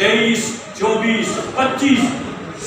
23, 24, 25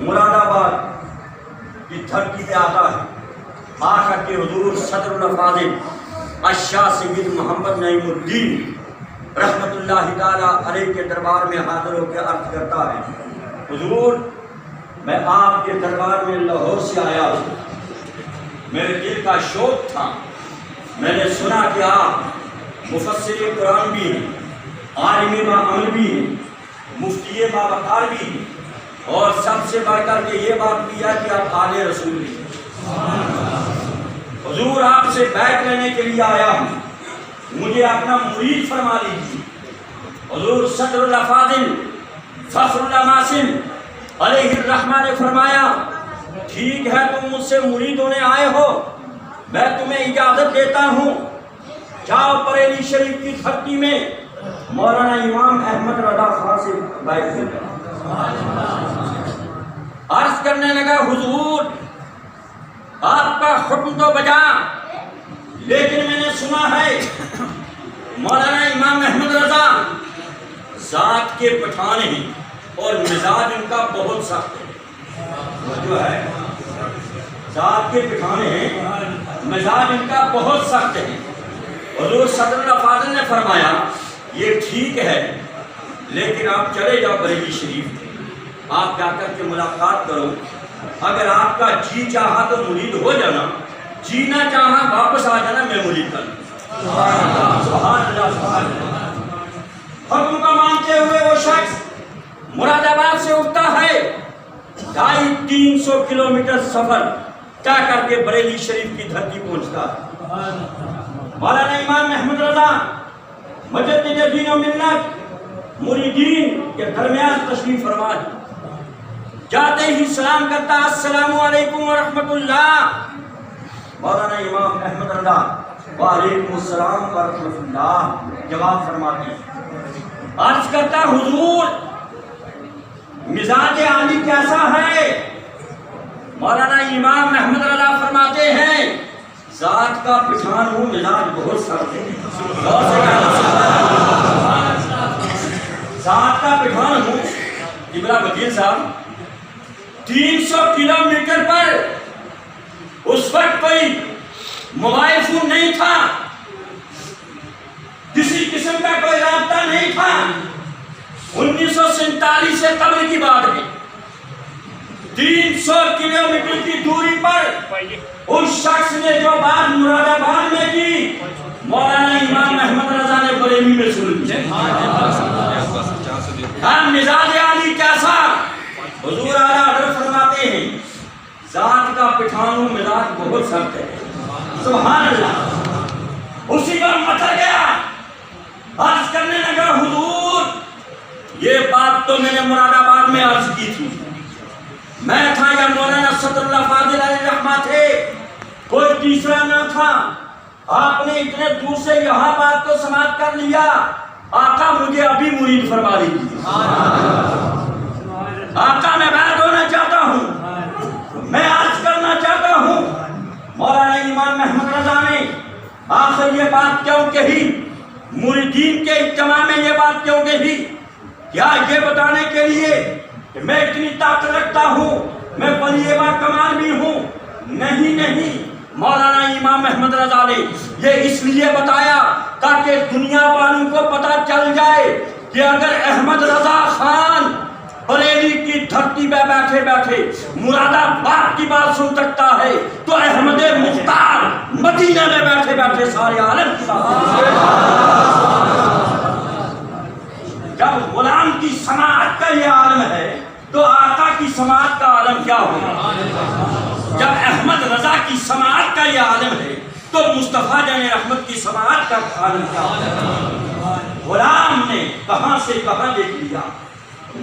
مراد آباد کی دھرتی پہ آتا ہے، آ کر کے حضور صدر الافاضل الشاہ سید محمد نعیم الدین رحمت اللہ تعالیٰ علیہ کے دربار میں حاضر ہو کے عرض کرتا ہے، حضور میں آپ کے دربار میں لاہور سے آیا ہوں، میرے دل کا شوق تھا، میں نے سنا کہ آپ مفسر قرآن بھی ہیں، عالم باعمل بھی ہیں، مفتی باوقار بھی ہیں، اور سب سے بڑھ کر کے یہ بات بھی ہے کہ آپ آل رسول بھی ہیں۔ حضور آپ سے بیعت لینے کے لیے آیا ہوں، مجھے اپنا مرید فرما لیجیے۔ حضور صدر الافاضل فخر الاماثل علیہ الرحمہ نے فرمایا، ٹھیک ہے تم مجھ سے مرید ہونے آئے ہو، میں تمہیں اجازت دیتا ہوں، جاؤ بریلی شریف کی دھرتی میں مولانا امام احمد رضا خان سے بیعت لے لو۔ عرض کرنے لگا، حضور آپ کا حکم تو بجا، لیکن میں نے سنا ہے مولانا امام احمد رضا ذات کے پٹھان ہیں اور مزاج ان کا بہت سخت ہے، جو ہے ذات کے پٹھان ہیں، مزاج ان کا بہت سخت ہے۔ حضور صدر الافاضل نے فرمایا، یہ ٹھیک ہے، لیکن آپ چلے جاؤ بریلی شریف، آپ جا کر کے ملاقات کرو، اگر آپ کا جی چاہا تو مرید ہو جانا، جی نہ چاہا واپس آ جانا، میں مرید کر لوں۔ سبحان اللہ، سبحان اللہ۔ حکم کو مانتے ہوئے وہ شخص مراد آباد سے اٹھتا ہے، 250-300 کلومیٹر سفر طے کر کے بریلی شریف کی دھرتی پہنچتا ہے۔ مولانا امام احمد رضا مجدد دین و ملت مریدین کے درمیان تشریف فرما ہے، جاتے ہی سلام کرتا، السلام علیکم ورحمۃ اللہ۔ مولانا امام احمد رضا وعلیکم السلام ورحمۃ اللہ جواب فرماتے ہیں۔ عرض کرتا، حضور مزاج عالی کیسا ہے؟ مولانا امام احمد رضا فرماتے ہیں، ذات کا پٹھان ہوں، مزاج بہت سخت ہے۔ ذات کا پٹھان ہوں۔ ابرا وکیل صاحب، 300 کلومیٹر پر اس وقت کوئی موبائل فون نہیں تھا، کسی قسم کا کوئی رابطہ نہیں تھا، 1947 سے قبل کی بات ہے۔ 300 کلومیٹر کی دوری پر اس شخص نے جو بات مراد آباد میں کی، مولانا امام احمد رضا نے بریلی میں سن لی۔ ہم مزاج عالی کیسا؟ حضور اعلیٰ حضرت فرماتے ہیں، ذات کا پٹھان ہوں، مزاج بہت سخت ہے۔ سبحان اللہ۔ اسی پر مچل گیا، عرض کرنے لگا، حضور یہ بات تو میں نے مراد آباد میں عرض کی تھی، میں تھا یا مولانا صدر الافاضل علیہ الرحمہ تھے، کوئی تیسرا نہ تھا، آپ نے اتنے دور سے یہاں بات کو سماعت کر لیا، آقا مجھے ابھی مرید فرما لیجیے۔ آقا میں بیعت ہونا چاہتا ہوں، میں عرض کرنا چاہتا ہوں۔ مولانا امام احمد رضا نے آخر یہ بات کیوں کہی، مریدین کے اجتماع میں یہ بات کیوں کہی؟ کیا یہ بتانے کے لیے کہ میں اتنی طاقت رکھتا ہوں، میں ولی با کمال بھی ہوں؟ نہیں، مولانا امام احمد رضا نے یہ اس لیے بتایا تاکہ دنیا والوں کو پتہ چل جائے کہ اگر احمد رضا خان بریلی کی دھرتی پہ بیٹھے بیٹھے مراد آباد کی بات سن سکتا ہے تو احمد مختار مدینہ میں بیٹھے بیٹھے سارے عالم کی جب غلام کی سماعت کا یہ عالم ہے تو آقا کی سماعت کا عالم کیا ہوگا؟ جب احمد رضا کی سماعت کا یہ عالم ہے تو مصطفیٰ جان رحمت کی سماعت کا عالم کیا ہوگا؟ غلام نے کہاں سے کہاں دیکھ لیا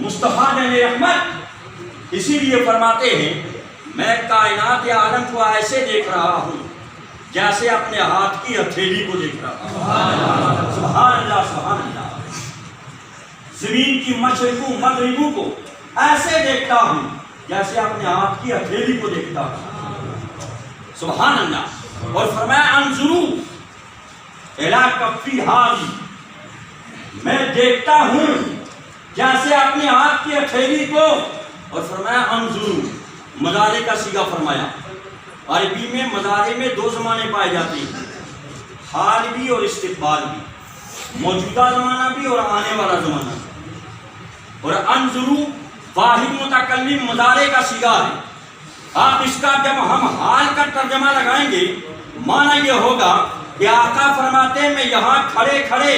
مصطفیٰ جان رحمت۔ اسی لیے فرماتے ہیں، میں کائنات عالم کو ایسے دیکھ رہا ہوں جیسے اپنے ہاتھ کی ہتھیلی کو دیکھ رہا ہوں۔ سبحان اللہ، سبحان اللہ۔ زمین کی مشرقوں مغربوں کو ایسے دیکھتا ہوں جیسے اپنے ہاتھ کی ہتھیلی کو دیکھتا ہوں۔ سبحان اللہ۔ اور فرمایا، انظروا الی کفی ھذی، میں دیکھتا ہوں جیسے اپنے ہاتھ کی ہتھیلی کو اور فرمایا انظرو، مضارع کا صیغہ فرمایا. عربی میں مضارع میں دو زمانے پائے جاتے ہیں، حال بھی اور استقبال بھی، موجودہ زمانہ بھی اور آنے والا زمانہ بھی. اور انظرو واحد متکلم مضارع کا صیغہ ہے. آپ اس کا جب ہم حال کا ترجمہ لگائیں گے معنی یہ ہوگا کہ آقا فرماتے ہیں میں یہاں کھڑے کھڑے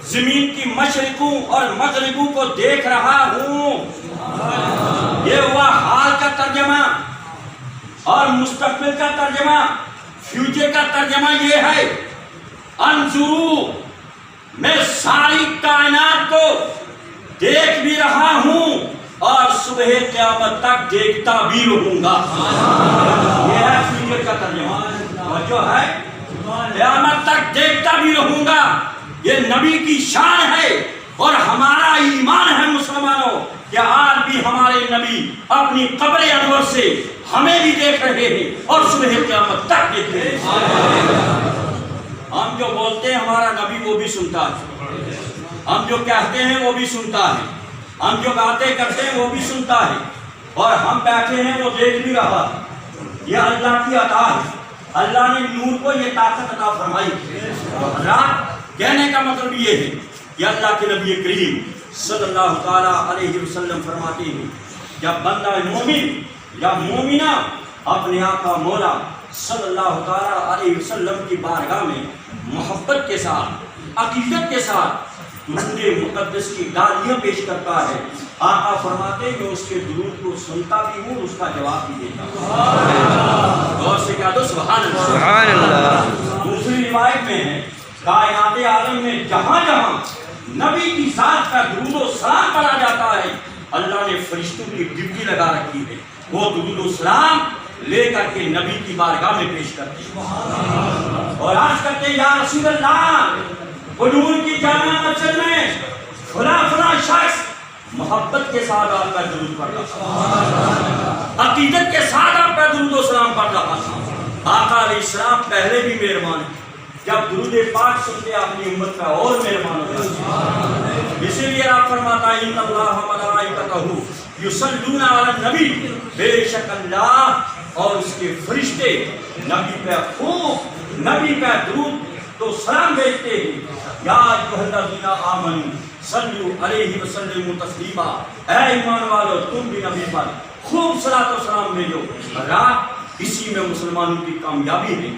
زمین کی مشرقوں اور مغربوں کو دیکھ رہا ہوں. یہ ہوا حال کا ترجمہ. اور مستقبل کا ترجمہ، فیوچر کا ترجمہ یہ ہے انظرو، میں ساری کائنات کو دیکھ بھی رہا ہوں اور صبح قیامت تک دیکھتا بھی رہوں گا. یہ ہے فیوچر کا ترجمہ. اور جو ہے قیامت تک دیکھتا بھی رہوں گا، یہ نبی کی شان ہے. اور ہمارا ایمان ہے مسلمانوں کہ آج بھی ہمارے نبی اپنی قبر انور سے ہمیں بھی دیکھ رہے ہیں اور صبح قیامت تک دیکھ رہے ہیں. ہم جو بولتے ہیں ہمارا نبی وہ بھی سنتا ہے، ہم جو کہتے ہیں وہ بھی سنتا ہے، ہم جو باتیں کرتے ہیں وہ بھی سنتا ہے، اور ہم بیٹھے ہیں وہ دیکھ بھی رہا ہے. یہ اللہ کی عطا ہے. اللہ نے نور کو یہ طاقت عطا فرمائی. حضرات کہنے کا مطلب یہ ہے کہ اللہ کے نبی کریم صلی اللہ تعالیٰ علیہ وسلم فرماتے ہیں جب بندہ مومن یا مومنہ اپنے آقا مولا صلی اللہ تعالیٰ علیہ وسلم کی بارگاہ میں محبت کے ساتھ عقیدت کے ساتھ درود مقدس کی گالیاں پیش کرتا ہے، آقا فرماتے ہیں کہ اس کے درود کو سنتا بھی ہوں، اس کا جواب بھی دیتا ہوں. غور سے کہہ دو سبحان اللہ. سبحان اللہ. دوسری روایت میں ہے کائنات عالم میں جہاں جہاں نبی کی ذات کا درود و سلام پڑھا جاتا ہے اللہ نے فرشتوں کی ڈیوٹی لگا رکھی ہے، وہ درود و سلام لے کر کے نبی کی بارگاہ میں پیش کرتے ہیں اور عرض کرتے ہیں یا رسول اللہ حضور کی جامع مسجد میں فلاں فلاں شخص محبت کے ساتھ آپ کا درود پڑھ رہا تھا، عقیدت کے ساتھ آپ کا درود و سلام پڑھ رہا تھا. آقا علیہ السلام پہلے بھی مہربان ہیں، جب درود پاک سنتے اپنی امت کا اور مہربان ہوتا ہے. اسی لیے آپ فرماتا ہے ان اللہ ملائکتہ یصلون علی النبی، بے شک اللہ اور اس کے فرشتے نبی پہ خوب نبی پہ درود تو سلام بھیجتے ہیں. یا ایھا الذین آمنوا صلوا علیہ وسلموا تسلیما، اے ایمان والو تم بھی نبی پر خوب صلاۃ و سلام بھیجو. اسی میں مسلمانوں کی کامیابی ہے.